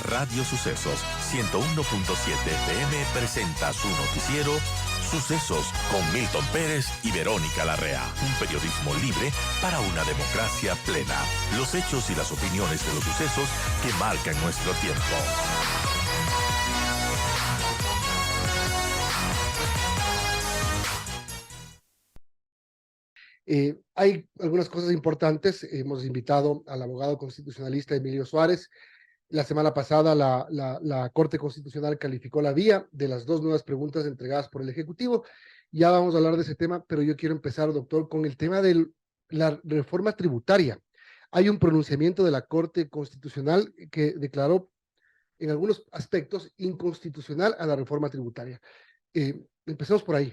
Radio Sucesos 101.7 FM presenta su noticiero Sucesos con Milton Pérez y Verónica Larrea. Un periodismo libre para una democracia plena. Los hechos y las opiniones de los sucesos que marcan nuestro tiempo. Hay algunas cosas importantes. Hemos invitado al abogado constitucionalista Emilio Suárez. La semana pasada la Corte Constitucional calificó la vía de las dos nuevas preguntas entregadas por el Ejecutivo. Ya vamos a hablar de ese tema, pero yo quiero empezar, doctor, con el tema de la reforma tributaria. Hay un pronunciamiento de la Corte Constitucional que declaró en algunos aspectos inconstitucional a la reforma tributaria. Empecemos por ahí.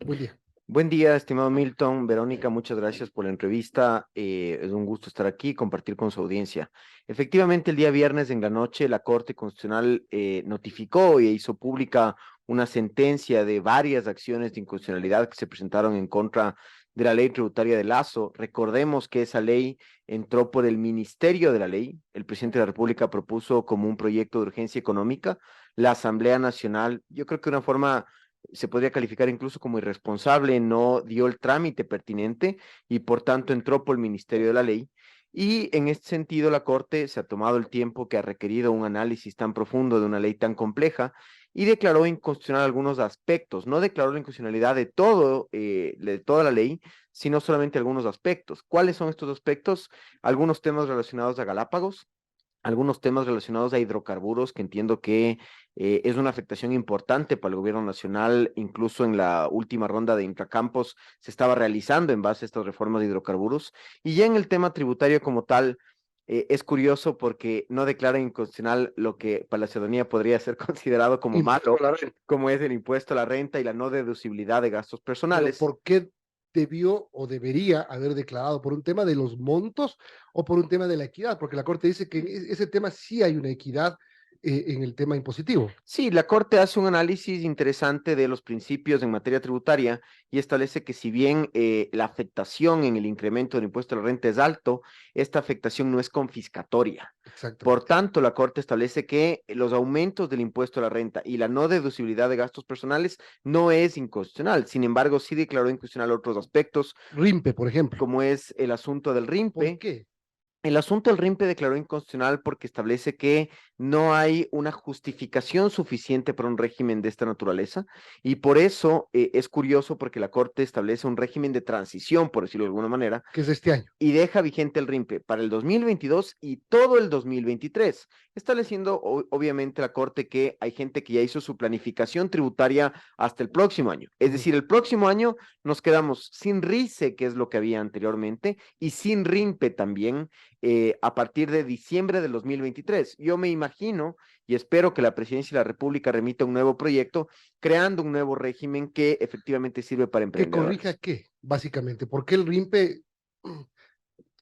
Buen día. Buen día, estimado Milton. Verónica, muchas gracias por la entrevista. Es un gusto estar aquí y compartir con su audiencia. Efectivamente, el día viernes en la noche, la Corte Constitucional notificó e hizo pública una sentencia de varias acciones de inconstitucionalidad que se presentaron en contra de la ley tributaria de Lazo. Recordemos que esa ley entró por el Ministerio de la Ley. El presidente de la República propuso como un proyecto de urgencia económica. La Asamblea Nacional, yo creo que de una forma se podría calificar incluso como irresponsable, no dio el trámite pertinente y por tanto entró por el Ministerio de la Ley. Y en este sentido la Corte se ha tomado el tiempo que ha requerido un análisis tan profundo de una ley tan compleja y declaró inconstitucional algunos aspectos. No declaró la inconstitucionalidad de toda la ley, sino solamente algunos aspectos. ¿Cuáles son estos aspectos? Algunos temas relacionados a Galápagos, algunos temas relacionados a hidrocarburos, que entiendo que es una afectación importante para el gobierno nacional. Incluso en la última ronda de Intracampos se estaba realizando en base a estas reformas de hidrocarburos. Y ya en el tema tributario como tal, es curioso porque no declara inconstitucional lo que para la ciudadanía podría ser considerado como malo, como es el impuesto a la renta y la no deducibilidad de gastos personales. ¿Pero por qué debió o debería haber declarado? ¿Por un tema de los montos o por un tema de la equidad? Porque la Corte dice que en ese tema sí hay una equidad en el tema impositivo. Sí, la Corte hace un análisis interesante de los principios en materia tributaria y establece que si bien la afectación en el incremento del impuesto a la renta es alto, esta afectación no es confiscatoria. Por tanto, la Corte establece que los aumentos del impuesto a la renta y la no deducibilidad de gastos personales no es inconstitucional. Sin embargo, sí declaró inconstitucional otros aspectos. RIMPE, por ejemplo. Como es el asunto del RIMPE. ¿Por qué? El asunto del RIMPE declaró inconstitucional porque establece que no hay una justificación suficiente para un régimen de esta naturaleza y por eso es curioso porque la Corte establece un régimen de transición, por decirlo de alguna manera. Que es este año. Y deja vigente el RIMPE para el 2022 y todo el 2023, estableciendo obviamente la Corte que hay gente que ya hizo su planificación tributaria hasta el próximo año. Es decir, el próximo año nos quedamos sin RICE, que es lo que había anteriormente, y sin RIMPE también, a partir de diciembre del 2023. Yo me imagino y espero que la Presidencia de la República remita un nuevo proyecto creando un nuevo régimen que efectivamente sirve para emprendedores. ¿Que corrija qué, básicamente? ¿Por qué el RIMPE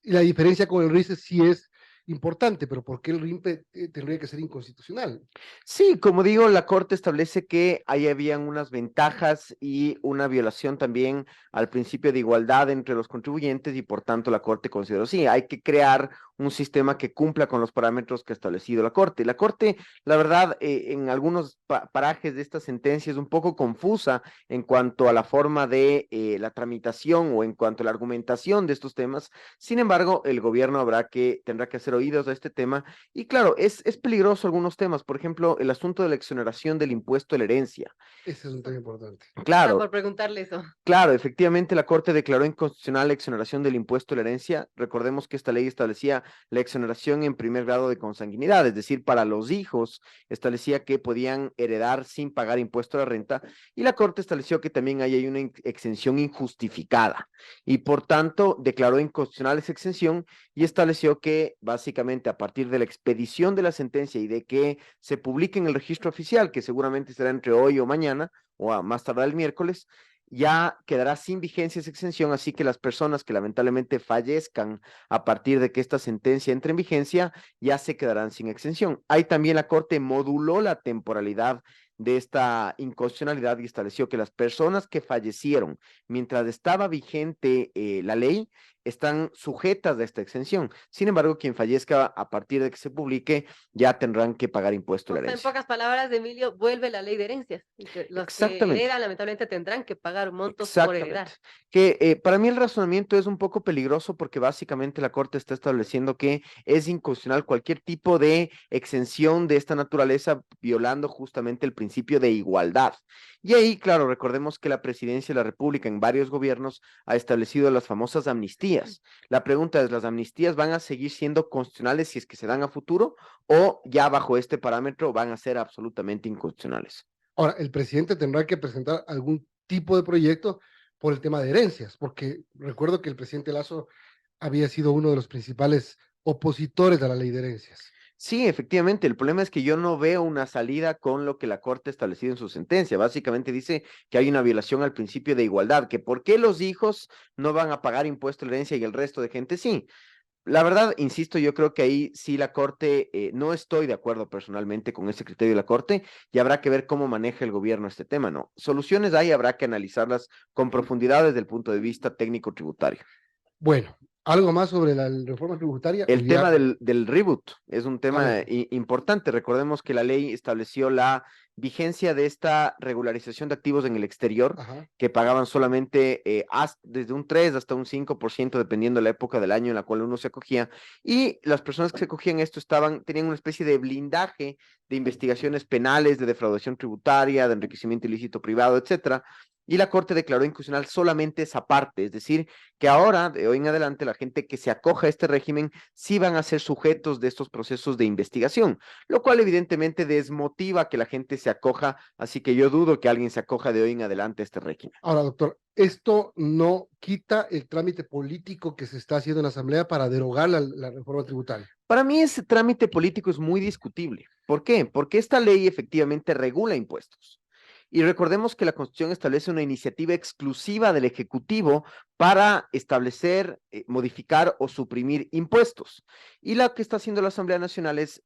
y la diferencia con el RICE sí es importante, pero ¿por qué el RIMPE tendría que ser inconstitucional? Sí, como digo, la Corte establece que ahí habían unas ventajas y una violación también al principio de igualdad entre los contribuyentes y por tanto la Corte consideró, sí, hay que crear un sistema que cumpla con los parámetros que ha establecido la Corte. La Corte, la verdad, en algunos parajes de esta sentencia es un poco confusa en cuanto a la forma de la tramitación o en cuanto a la argumentación de estos temas. Sin embargo, el gobierno tendrá que hacer oídos a este tema y claro, es peligroso algunos temas, por ejemplo, el asunto de la exoneración del impuesto a la herencia. Ese es un tema importante. Claro. Por preguntarle eso. Claro, efectivamente la Corte declaró inconstitucional la exoneración del impuesto a la herencia. Recordemos que esta ley establecía la exoneración en primer grado de consanguinidad, es decir, para los hijos establecía que podían heredar sin pagar impuesto a la renta y la Corte estableció que también ahí hay una exención injustificada y por tanto declaró inconstitucional esa exención y estableció que básicamente a partir de la expedición de la sentencia y de que se publique en el registro oficial, que seguramente será entre hoy o mañana o a más tardar el miércoles, ya quedará sin vigencia esa exención, así que las personas que lamentablemente fallezcan a partir de que esta sentencia entre en vigencia, ya se quedarán sin exención. Ahí también la Corte moduló la temporalidad de esta inconstitucionalidad y estableció que las personas que fallecieron mientras estaba vigente la ley, están sujetas a esta exención. Sin embargo, quien fallezca a partir de que se publique ya tendrán que pagar impuesto O a la sea, en herencia. pocas palabras, Emilio, vuelve la ley de herencias. Y que los que Exactamente. heredan, lamentablemente, tendrán que pagar montos por Exactamente. heredar. Que para mí el razonamiento es un poco peligroso porque básicamente la Corte está estableciendo que es inconstitucional cualquier tipo de exención de esta naturaleza, violando justamente el principio de igualdad. Y ahí, claro, recordemos que la Presidencia de la República en varios gobiernos ha establecido las famosas amnistías. La pregunta es, ¿las amnistías van a seguir siendo constitucionales si es que se dan a futuro o ya bajo este parámetro van a ser absolutamente inconstitucionales? Ahora, el presidente tendrá que presentar algún tipo de proyecto por el tema de herencias, porque recuerdo que el presidente Lazo había sido uno de los principales opositores a la ley de herencias. Sí, efectivamente, el problema es que yo no veo una salida con lo que la Corte ha establecido en su sentencia. Básicamente dice que hay una violación al principio de igualdad, que por qué los hijos no van a pagar impuesto a la herencia y el resto de gente sí. La verdad, insisto, yo creo que ahí sí la Corte, no estoy de acuerdo personalmente con ese criterio de la Corte y habrá que ver cómo maneja el gobierno este tema, ¿no? Soluciones hay, habrá que analizarlas con profundidad desde el punto de vista técnico tributario. Bueno, ¿algo más sobre la reforma tributaria? El tema del reboot es un tema ver. importante. Recordemos que la ley estableció la vigencia de esta regularización de activos en el exterior, Ajá. que pagaban solamente desde un 3 hasta un 5%, dependiendo de la época del año en la cual uno se acogía. Y las personas que se acogían a esto tenían una especie de blindaje de investigaciones penales, de defraudación tributaria, de enriquecimiento ilícito privado, etcétera. Y la Corte declaró inconstitucional solamente esa parte, es decir, que ahora, de hoy en adelante, la gente que se acoja a este régimen sí van a ser sujetos de estos procesos de investigación, lo cual evidentemente desmotiva que la gente se acoja, así que yo dudo que alguien se acoja de hoy en adelante a este régimen. Ahora, doctor, esto no quita el trámite político que se está haciendo en la Asamblea para derogar la reforma tributaria. Para mí ese trámite político es muy discutible. ¿Por qué? Porque esta ley efectivamente regula impuestos. Y recordemos que la Constitución establece una iniciativa exclusiva del Ejecutivo para establecer, modificar o suprimir impuestos. Y lo que está haciendo la Asamblea Nacional es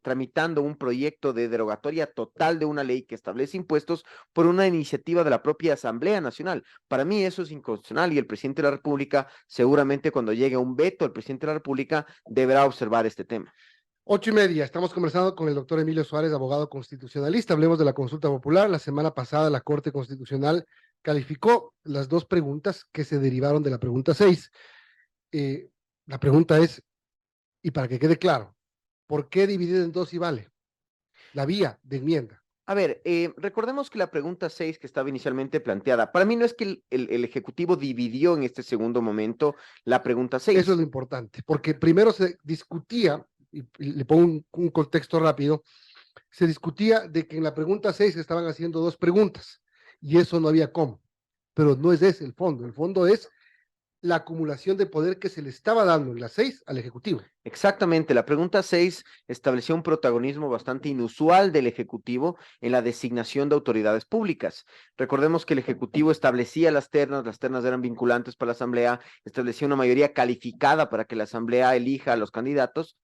tramitando un proyecto de derogatoria total de una ley que establece impuestos por una iniciativa de la propia Asamblea Nacional. Para mí eso es inconstitucional y el presidente de la República, seguramente cuando llegue un veto, el presidente de la República deberá observar este tema. 8:30, estamos conversando con el doctor Emilio Suárez, abogado constitucionalista. Hablemos de la consulta popular. La semana pasada la Corte Constitucional calificó las dos preguntas que se derivaron de la pregunta 6. La pregunta es, y para que quede claro, ¿por qué dividir en dos y vale? La vía de enmienda. A ver, recordemos que la pregunta 6 que estaba inicialmente planteada, para mí no es que el Ejecutivo dividió en este segundo momento la pregunta 6. Eso es lo importante, porque primero se discutía, y le pongo un contexto rápido, se discutía de que en la pregunta 6 estaban haciendo dos preguntas, y eso no había cómo. Pero no es ese el fondo es la acumulación de poder que se le estaba dando en la 6 al Ejecutivo. Exactamente, la pregunta 6 estableció un protagonismo bastante inusual del Ejecutivo en la designación de autoridades públicas. Recordemos que el Ejecutivo establecía las ternas eran vinculantes para la Asamblea, establecía una mayoría calificada para que la Asamblea elija a los candidatos.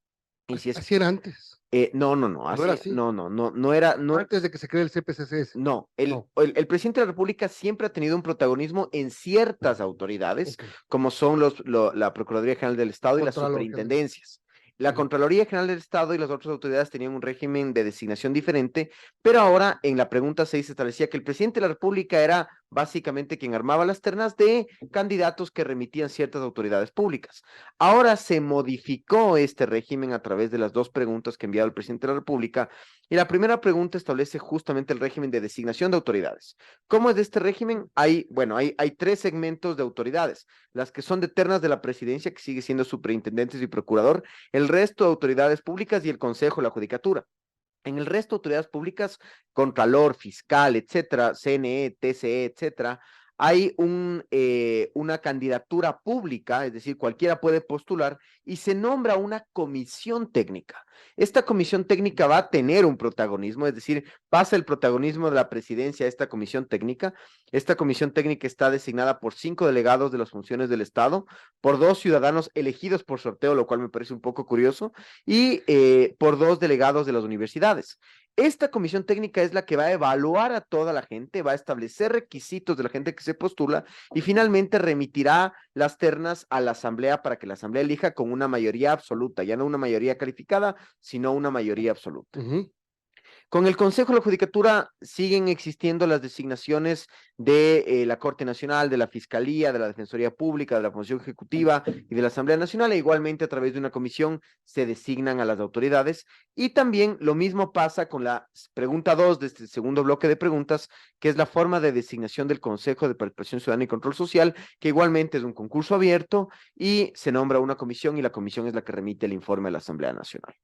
Y si es, así era antes. No, ¿No era así? no era. Antes de que se cree el CPCCS. No, el presidente de la República siempre ha tenido un protagonismo en ciertas autoridades, Okay. como son la Procuraduría General del Estado y las superintendencias. La Contraloría General del Estado y las otras autoridades tenían un régimen de designación diferente, pero ahora en la pregunta 6 se establecía que el presidente de la República era básicamente quien armaba las ternas de candidatos que remitían ciertas autoridades públicas. Ahora se modificó este régimen a través de las dos preguntas que enviaba el presidente de la República, y la primera pregunta establece justamente el régimen de designación de autoridades. ¿Cómo es de este régimen? Hay tres segmentos de autoridades, las que son de ternas de la presidencia, que sigue siendo superintendentes y procurador, el resto de autoridades públicas y el Consejo de la Judicatura. En el resto de autoridades públicas, Contralor, Fiscal, etcétera, CNE, TCE, etcétera, hay una candidatura pública, es decir, cualquiera puede postular y se nombra una comisión técnica. Esta comisión técnica va a tener un protagonismo, es decir, pasa el protagonismo de la presidencia a esta comisión técnica. Esta comisión técnica está designada por 5 delegados de las funciones del Estado, por 2 ciudadanos elegidos por sorteo, lo cual me parece un poco curioso, y por 2 delegados de las universidades. Esta comisión técnica es la que va a evaluar a toda la gente, va a establecer requisitos de la gente que se postula y finalmente remitirá las ternas a la asamblea para que la asamblea elija con una mayoría absoluta, ya no una mayoría calificada, sino una mayoría absoluta. Con el Consejo de la Judicatura siguen existiendo las designaciones de la Corte Nacional, de la Fiscalía, de la Defensoría Pública, de la Función Ejecutiva y de la Asamblea Nacional, e igualmente a través de una comisión se designan a las autoridades. Y también lo mismo pasa con la pregunta 2 de este segundo bloque de preguntas, que es la forma de designación del Consejo de Participación Ciudadana y Control Social, que igualmente es un concurso abierto y se nombra una comisión y la comisión es la que remite el informe a la Asamblea Nacional.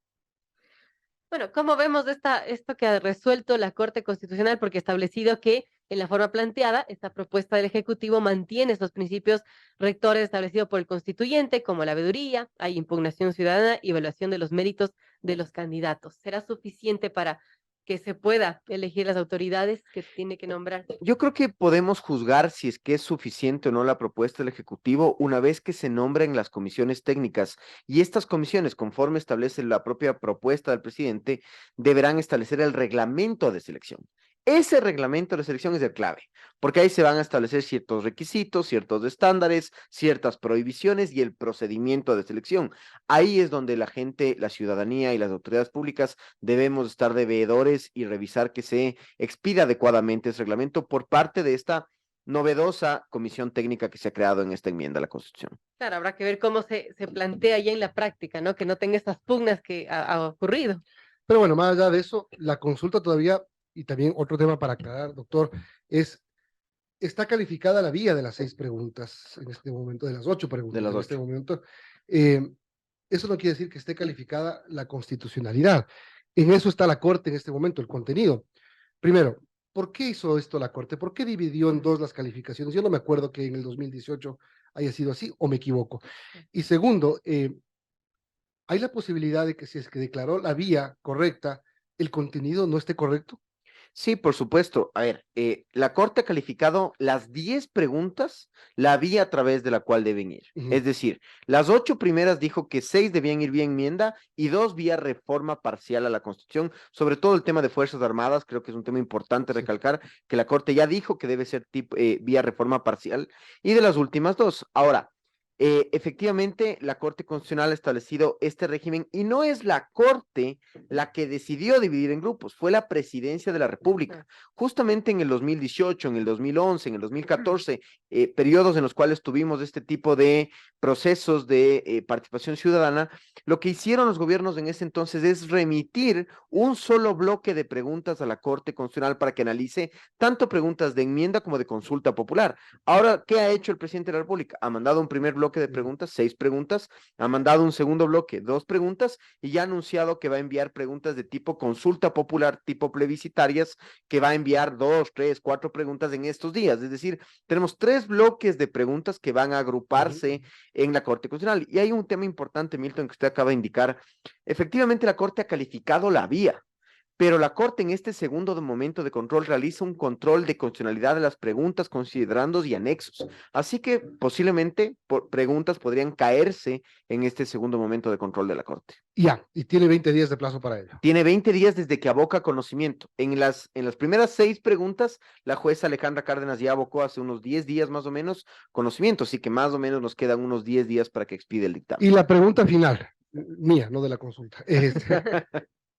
Bueno, ¿cómo vemos esto que ha resuelto la Corte Constitucional? Porque ha establecido que en la forma planteada, esta propuesta del Ejecutivo mantiene estos principios rectores establecidos por el constituyente, como la veeduría, hay impugnación ciudadana y evaluación de los méritos de los candidatos. ¿Será suficiente para que se pueda elegir las autoridades que tiene que nombrar? Yo creo que podemos juzgar si es que es suficiente o no la propuesta del Ejecutivo una vez que se nombren las comisiones técnicas, y estas comisiones, conforme establece la propia propuesta del presidente, deberán establecer el reglamento de selección. Ese reglamento de selección es el clave, porque ahí se van a establecer ciertos requisitos, ciertos estándares, ciertas prohibiciones y el procedimiento de selección. Ahí es donde la gente, la ciudadanía y las autoridades públicas debemos estar de veedores y revisar que se expida adecuadamente ese reglamento por parte de esta novedosa comisión técnica que se ha creado en esta enmienda a la Constitución. Claro, habrá que ver cómo se plantea ya en la práctica, ¿no? Que no tenga estas pugnas que ha ocurrido. Pero bueno, más allá de eso, la consulta todavía, y también otro tema para aclarar, doctor, está calificada la vía de las 6 preguntas en este momento, de las 8 preguntas De las en este 8. momento. Eso no quiere decir que esté calificada la constitucionalidad. En eso está la Corte en este momento, el contenido. Primero, ¿por qué hizo esto la Corte? ¿Por qué dividió en 2 las calificaciones? Yo no me acuerdo que en el 2018 haya sido así, o me equivoco. Y segundo, ¿hay la posibilidad de que si es que declaró la vía correcta, el contenido no esté correcto? Sí, por supuesto. A ver, la Corte ha calificado las 10 preguntas, la vía a través de la cual deben ir. Es decir, las 8 primeras dijo que 6 debían ir vía enmienda y 2 vía reforma parcial a la Constitución. Sobre todo el tema de Fuerzas Armadas, creo que es un tema importante recalcar que la Corte ya dijo que debe ser vía reforma parcial, y de las últimas 2. Ahora, efectivamente, la Corte Constitucional ha establecido este régimen y no es la Corte la que decidió dividir en grupos, fue la Presidencia de la República. Justamente en el 2018, en el 2011, en el 2014, periodos en los cuales tuvimos este tipo de procesos de participación ciudadana, lo que hicieron los gobiernos en ese entonces es remitir un solo bloque de preguntas a la Corte Constitucional para que analice tanto preguntas de enmienda como de consulta popular. Ahora, ¿qué ha hecho el presidente de la República? Ha mandado un primer bloque de preguntas, 6 preguntas, ha mandado un segundo bloque, 2 preguntas, y ya ha anunciado que va a enviar preguntas de tipo consulta popular, tipo plebiscitarias, que va a enviar 2, 3, 4 preguntas en estos días. Es decir, tenemos 3 bloques de preguntas que van a agruparse en la Corte Constitucional. Y hay un tema importante, Milton, que usted acaba de indicar. Efectivamente, la Corte ha calificado la vía, pero la Corte en este segundo momento de control realiza un control de constitucionalidad de las preguntas, considerandos y anexos. Así que posiblemente preguntas podrían caerse en este segundo momento de control de la Corte. Ya, y tiene 20 días de plazo para ello. Tiene 20 días desde que aboca conocimiento. En las primeras 6 preguntas, la jueza Alejandra Cárdenas ya abocó hace unos 10 días más o menos conocimiento, así que más o menos nos quedan unos 10 días para que expide el dictamen. Y la pregunta final, mía, no de la consulta.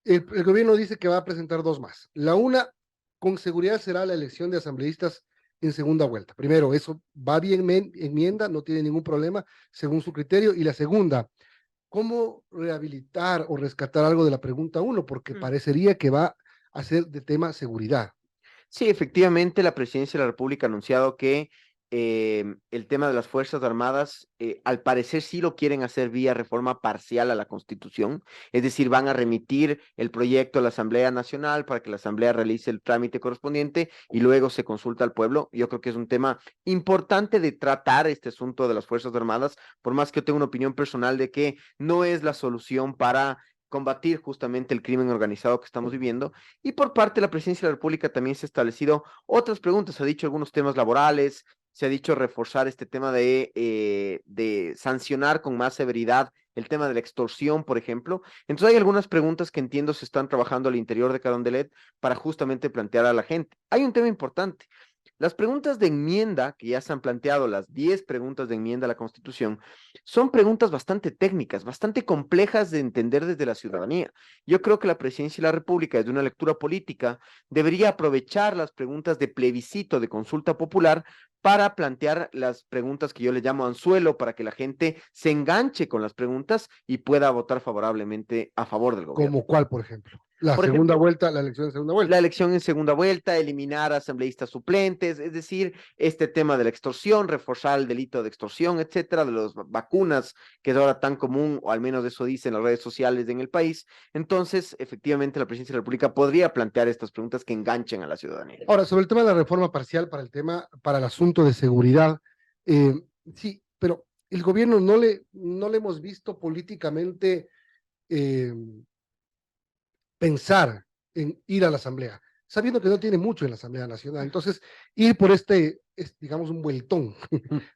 El gobierno dice que va a presentar 2 más. La una, con seguridad, será la elección de asambleístas en segunda vuelta. Primero, eso va bien enmienda, no tiene ningún problema, según su criterio. Y la segunda, ¿cómo rehabilitar o rescatar algo de la pregunta 1? Porque parecería que va a ser de tema seguridad. Sí, efectivamente, la Presidencia de la República ha anunciado que el tema de las Fuerzas Armadas, al parecer sí lo quieren hacer vía reforma parcial a la Constitución, es decir, van a remitir el proyecto a la Asamblea Nacional para que la Asamblea realice el trámite correspondiente y luego se consulta al pueblo. Yo creo que es un tema importante de tratar este asunto de las Fuerzas Armadas, por más que yo tenga una opinión personal de que no es la solución para combatir justamente el crimen organizado que estamos viviendo. Y por parte de la Presidencia de la República también se ha establecido otras preguntas, se ha dicho algunos temas laborales, se ha dicho reforzar este tema de sancionar con más severidad el tema de la extorsión, por ejemplo. Entonces hay algunas preguntas que entiendo se están trabajando al interior de Carondelet para justamente plantear a la gente. Hay un tema importante. Las preguntas de enmienda que ya se han planteado, las 10 preguntas de enmienda a la Constitución, son preguntas bastante técnicas, bastante complejas de entender desde la ciudadanía. Yo creo que la Presidencia de la República, desde una lectura política, debería aprovechar las preguntas de plebiscito, de consulta popular, para plantear las preguntas que yo le llamo anzuelo, para que la gente se enganche con las preguntas y pueda votar favorablemente a favor del gobierno. ¿Como cuál, por ejemplo? La Por segunda ejemplo, vuelta, la elección de segunda vuelta. la elección en segunda vuelta, eliminar asambleístas suplentes, es decir, este tema de la extorsión, reforzar el delito de extorsión, etcétera, de las vacunas, que es ahora tan común, o al menos eso dicen las redes sociales en el país. Entonces, efectivamente, la Presidencia de la República podría plantear estas preguntas que enganchen a la ciudadanía. Ahora, sobre el tema de la reforma parcial para el asunto de seguridad, sí, pero el gobierno no le hemos visto políticamente pensar en ir a la Asamblea, sabiendo que no tiene mucho en la Asamblea Nacional. Entonces, ir por digamos, un vueltón,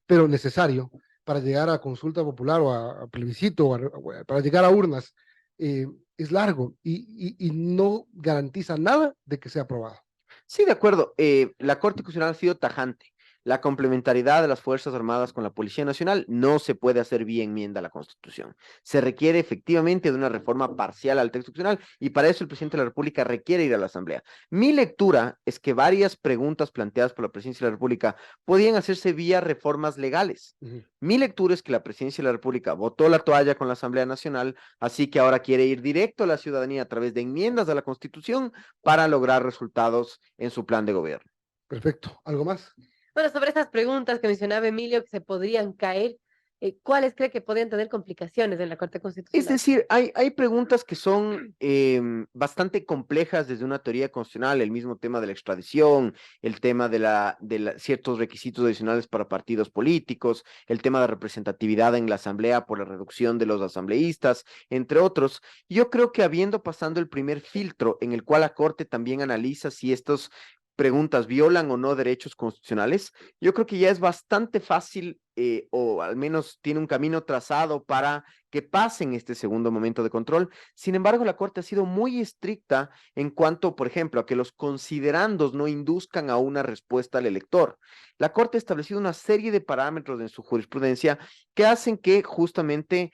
pero necesario para llegar a consulta popular o a plebiscito, para llegar a urnas, es largo y no garantiza nada de que sea aprobado. Sí, de acuerdo. La Corte Constitucional ha sido tajante. La complementariedad de las Fuerzas Armadas con la Policía Nacional no se puede hacer vía enmienda a la Constitución. Se requiere efectivamente de una reforma parcial al texto constitucional y para eso el presidente de la República requiere ir a la Asamblea. Mi lectura es que varias preguntas planteadas por la Presidencia de la República podían hacerse vía reformas legales. Mi lectura es que la Presidencia de la República botó la toalla con la Asamblea Nacional, así que ahora quiere ir directo a la ciudadanía a través de enmiendas a la Constitución para lograr resultados en su plan de gobierno. Perfecto. ¿Algo más? Bueno, sobre estas preguntas que mencionaba Emilio, que se podrían caer, ¿cuáles cree que podrían tener complicaciones en la Corte Es Constitucional? decir, hay preguntas que son bastante complejas desde una teoría constitucional, el mismo tema de la extradición, el tema de ciertos requisitos adicionales para partidos políticos, el tema de representatividad en la asamblea por la reducción de los asambleístas, entre otros. Yo creo que habiendo pasado el primer filtro en el cual la Corte también analiza si estos preguntas violan o no derechos constitucionales, yo creo que ya es bastante fácil o al menos tiene un camino trazado para que pasen este segundo momento de control. Sin embargo, la Corte ha sido muy estricta en cuanto, por ejemplo, a que los considerandos no induzcan a una respuesta al elector. La Corte ha establecido una serie de parámetros en su jurisprudencia que hacen que justamente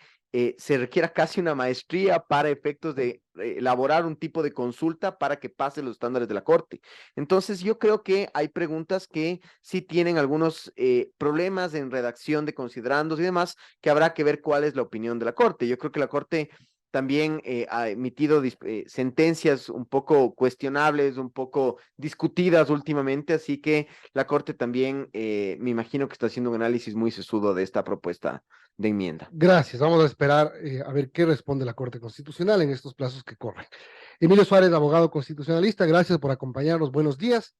se requiera casi una maestría para efectos de elaborar un tipo de consulta para que pase los estándares de la Corte. Entonces, yo creo que hay preguntas que sí tienen algunos problemas en redacción de considerandos y demás, que habrá que ver cuál es la opinión de la Corte. Yo creo que la Corte también ha emitido sentencias un poco cuestionables, un poco discutidas últimamente, así que la Corte también me imagino que está haciendo un análisis muy sesudo de esta propuesta de enmienda. Gracias. Vamos a esperar a ver qué responde la Corte Constitucional en estos plazos que corren. Emilio Suárez, abogado constitucionalista, gracias por acompañarnos. Buenos días.